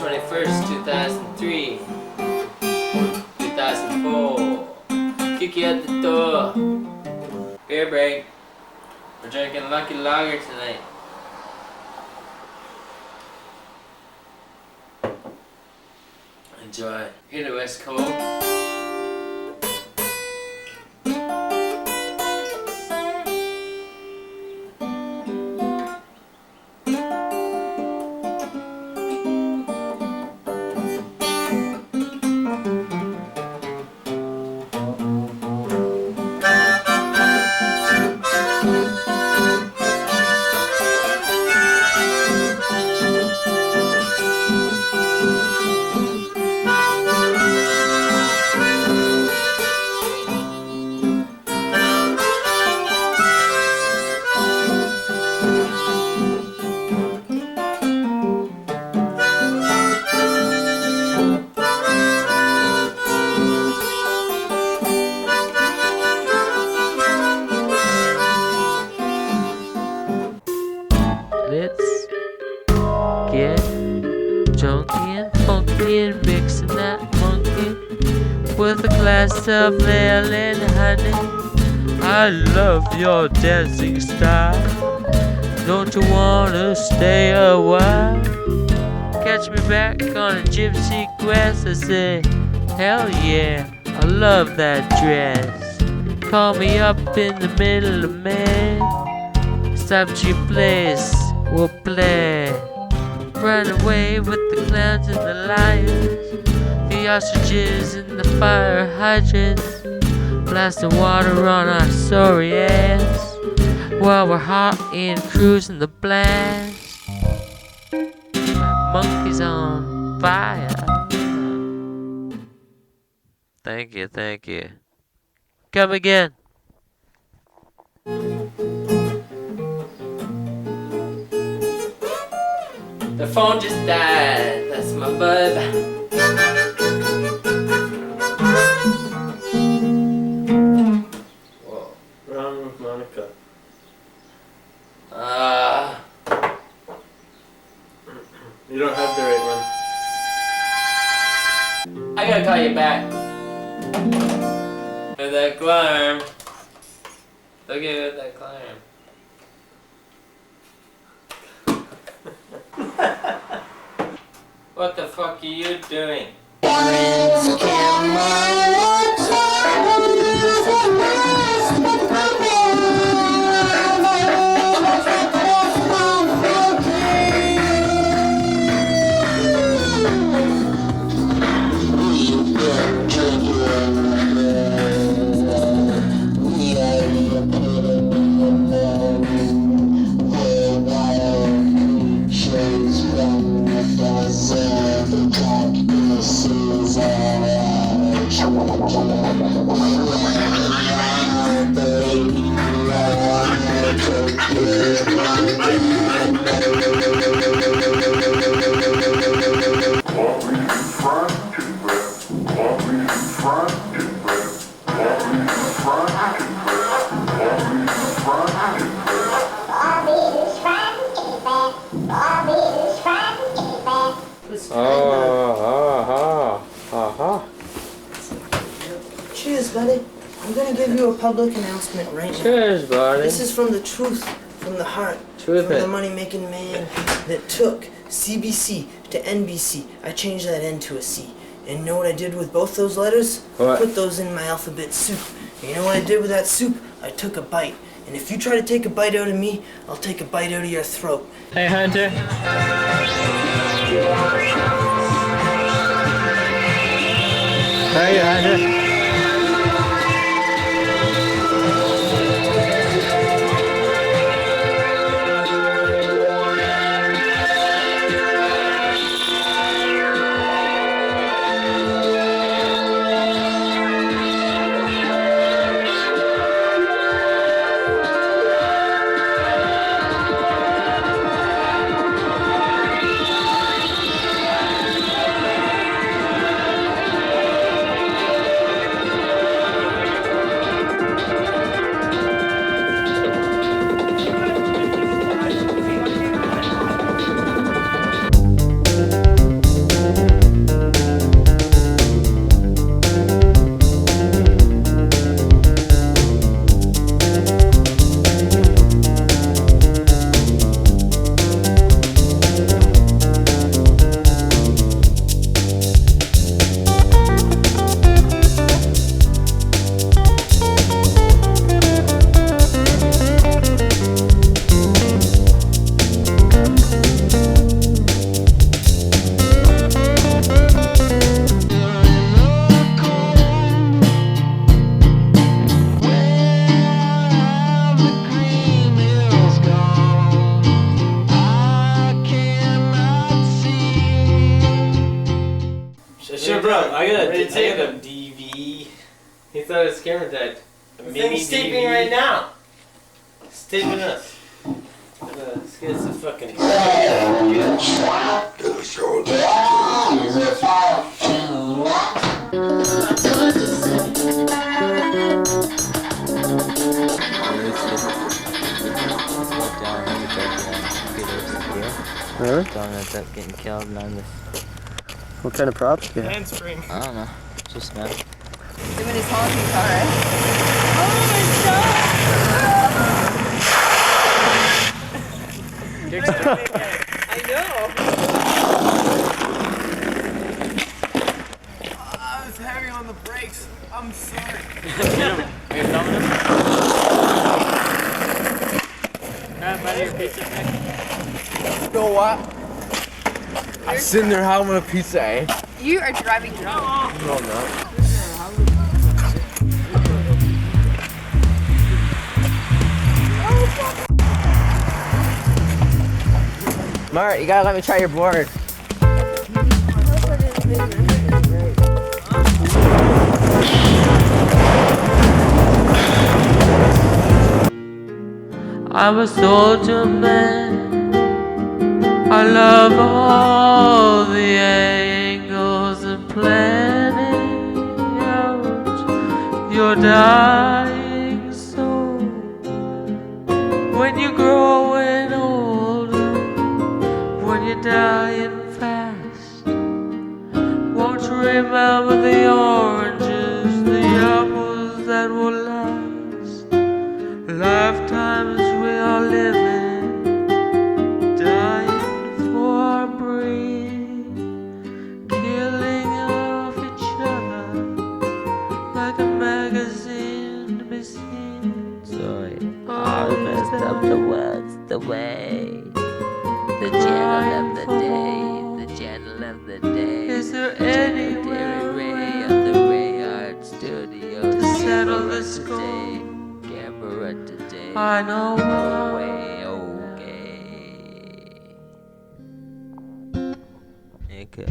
21st, 2003, 2004. Kick you out the door. Beer break. We're drinking Lucky Lager tonight. Enjoy. Here the West Coast. Let's get junky and funky and mixing that monkey with a glass of ale and honey. I love your dancing style. Don't you wanna stay a while? Catch me back on a gypsy quest. I say, hell yeah, I love that dress. Call me up in the middle of May. Stop at your place, we'll play. Run away with the clowns and the lions, the ostriches and the fire hydrants. Blast the water on our sorry ass while we're hot and cruising the blast. Monkeys on fire. Thank you, thank you. Come again. The phone just died. That's my bud. Whoa. Wrong with Monica. You don't have the right one. I gotta call you back. With that climb. Look at that climb. What the fuck are you doing? Cheers, buddy. I'm gonna give you a public announcement right now. Cheers, buddy. This is from the truth, from the heart, Truth from it. the money-making man that took CBC to NBC. I changed that N to a C. And you know what I did with both those letters? What? Put those in my alphabet soup. And you know what I did with that soup? I took a bite. And if you try to take a bite out of me, I'll take a bite out of your throat. Hey, Hunter. How are you, Hunter? got a DV. He thought his camera died. He's taping right now. He's taping us. Let's get some fucking. Really? Don't end up getting killed and on this. What kind of props? Yeah. Handspring. I don't know. Just man. Doing his honky car, right? I know. I was heavy on the brakes. I'm sorry. Are you filming him? Grab out of your pizza, Nick. You know what? I'm sitting there having a pizza, eh? You are driving drunk. No, I'm not. Mart, you gotta let me try your board. I'm a soldier man. I love all the angles and planning out your dying soul. When you're growing older, when you're dying fast, won't you remember the oranges, the apples that will last? Lifetimes we are living, dying for our breed, killing off each other like a magazine to be seen. Sorry, I messed up the words, the way, the channel of the day, the channel of the day. Is there anywhere Ray of the RAEART studio to settle the score? Camera today. I know way okay. Okay.